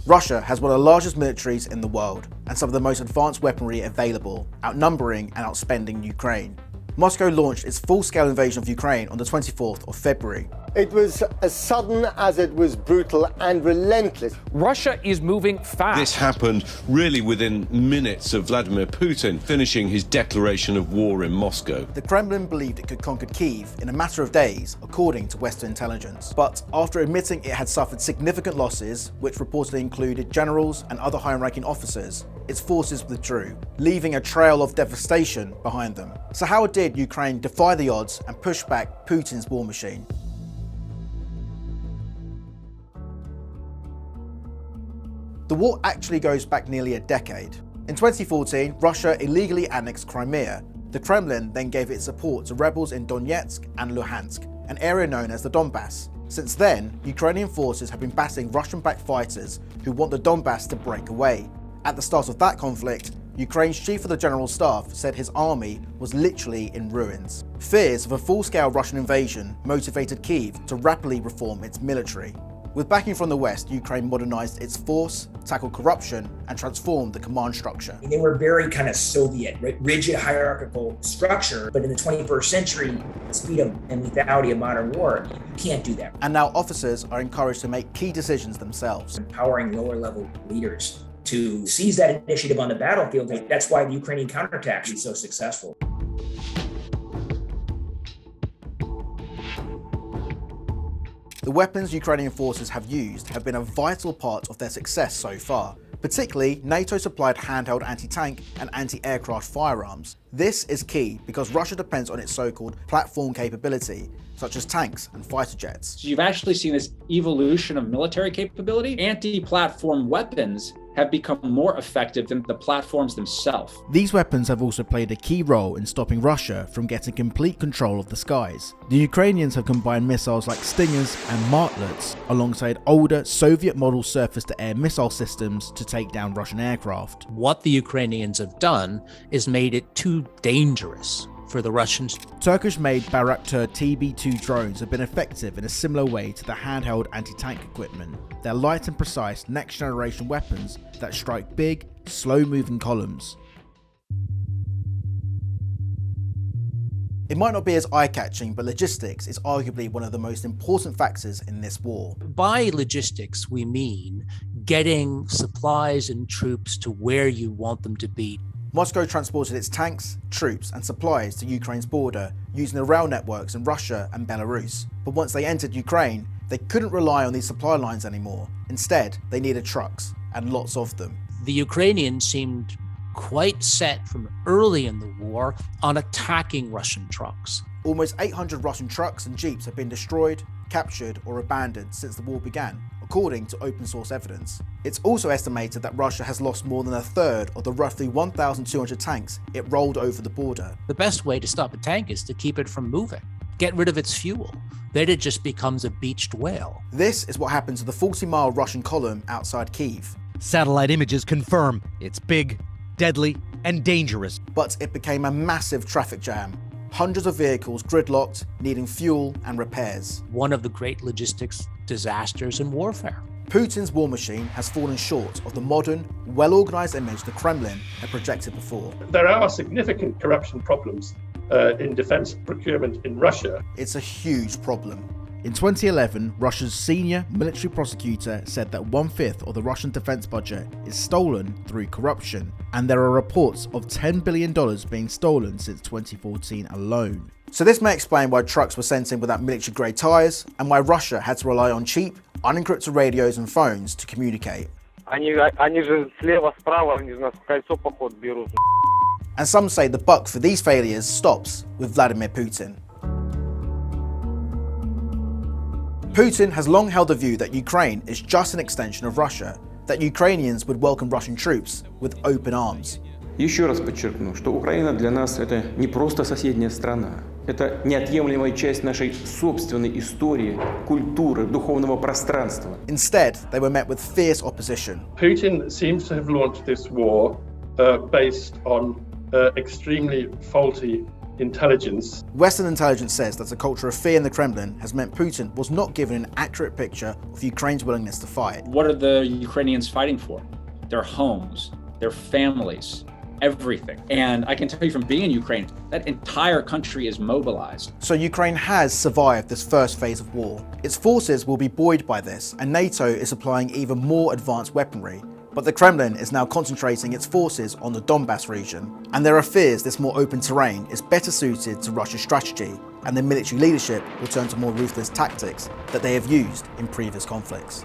Russia has one of the largest militaries in the world and some of the most advanced weaponry available, outnumbering and outspending Ukraine. Moscow launched its full-scale invasion of Ukraine on the 24th of February. It was as sudden as it was brutal and relentless. Russia is moving fast. This happened really within minutes of Vladimir Putin finishing his declaration of war in Moscow. The Kremlin believed it could conquer Kyiv in a matter of days, according to Western intelligence. But after admitting it had suffered significant losses, which reportedly included generals and other high-ranking officers, its forces withdrew, leaving a trail of devastation behind them. So how did Ukraine defy the odds and push back Putin's war machine? The war actually goes back nearly a decade. In 2014, Russia illegally annexed Crimea. The Kremlin then gave its support to rebels in Donetsk and Luhansk, an area known as the Donbass. Since then, Ukrainian forces have been battling Russian-backed fighters who want the Donbass to break away. At the start of that conflict, Ukraine's chief of the general staff said his army was literally in ruins. Fears of a full-scale Russian invasion motivated Kyiv to rapidly reform its military. With backing from the West, Ukraine modernized its force, tackled corruption, and transformed the command structure. They were very kind of Soviet, right? Rigid hierarchical structure, but in the 21st century, the speed and lethality of modern war, you can't do that. And now officers are encouraged to make key decisions themselves. Empowering lower level leaders to seize that initiative on the battlefield. That's why the Ukrainian counterattack is so successful. The weapons Ukrainian forces have used have been a vital part of their success so far. Particularly, NATO-supplied handheld anti-tank and anti-aircraft firearms. This is key because Russia depends on its so-called platform capability, such as tanks and fighter jets. So you've actually seen this evolution of military capability. Anti-platform weapons have become more effective than the platforms themselves. These weapons have also played a key role in stopping Russia from getting complete control of the skies. The Ukrainians have combined missiles like Stingers and Martlets alongside older Soviet-model surface-to-air missile systems to take down Russian aircraft. What the Ukrainians have done is made it too dangerous for the Russians. Turkish-made Bayraktar TB2 drones have been effective in a similar way to the handheld anti-tank equipment. They're light and precise next-generation weapons that strike big, slow-moving columns. It might not be as eye-catching, but logistics is arguably one of the most important factors in this war. By logistics, we mean getting supplies and troops to where you want them to be. Moscow transported its tanks, troops and supplies to Ukraine's border using the rail networks in Russia and Belarus. But once they entered Ukraine, they couldn't rely on these supply lines anymore. Instead, they needed trucks, and lots of them. The Ukrainians seemed quite set from early in the war on attacking Russian trucks. Almost 800 Russian trucks and jeeps have been destroyed, captured or abandoned since the war began, according to open source evidence. It's also estimated that Russia has lost more than a third of the roughly 1,200 tanks it rolled over the border. The best way to stop a tank is to keep it from moving. Get rid of its fuel. Then it just becomes a beached whale. This is what happened to the 40-mile Russian column outside Kyiv. Satellite images confirm it's big, deadly, and dangerous. But it became a massive traffic jam. Hundreds of vehicles gridlocked, needing fuel and repairs. One of the great logistics disasters in warfare. Putin's war machine has fallen short of the modern, well-organized image the Kremlin had projected before. There are significant corruption problems in defense procurement in Russia. It's a huge problem. In 2011, Russia's senior military prosecutor said that 1/5 of the Russian defense budget is stolen through corruption, and there are reports of $10 billion being stolen since 2014 alone. So this may explain why trucks were sent in without military-grade tyres, and why Russia had to rely on cheap, unencrypted radios and phones to communicate. And some say the buck for these failures stops with Vladimir Putin. Putin has long held the view that Ukraine is just an extension of Russia, that Ukrainians would welcome Russian troops with open arms. Еще раз подчеркну, что Украина для нас это не просто соседняя страна. Это неотъемлемая часть нашей собственной истории, культуры, духовного пространства. Instead, they were met with fierce opposition. Putin seems to have launched this war based on extremely faulty intelligence. Western intelligence says that a culture of fear in the Kremlin has meant Putin was not given an accurate picture of Ukraine's willingness to fight. What are the Ukrainians fighting for? Their homes, their families, everything. And I can tell you from being in Ukraine, that entire country is mobilized. So Ukraine has survived this first phase of war. Its forces will be buoyed by this, and NATO is supplying even more advanced weaponry. But the Kremlin is now concentrating its forces on the Donbass region, and there are fears this more open terrain is better suited to Russia's strategy, and the military leadership will turn to more ruthless tactics that they have used in previous conflicts.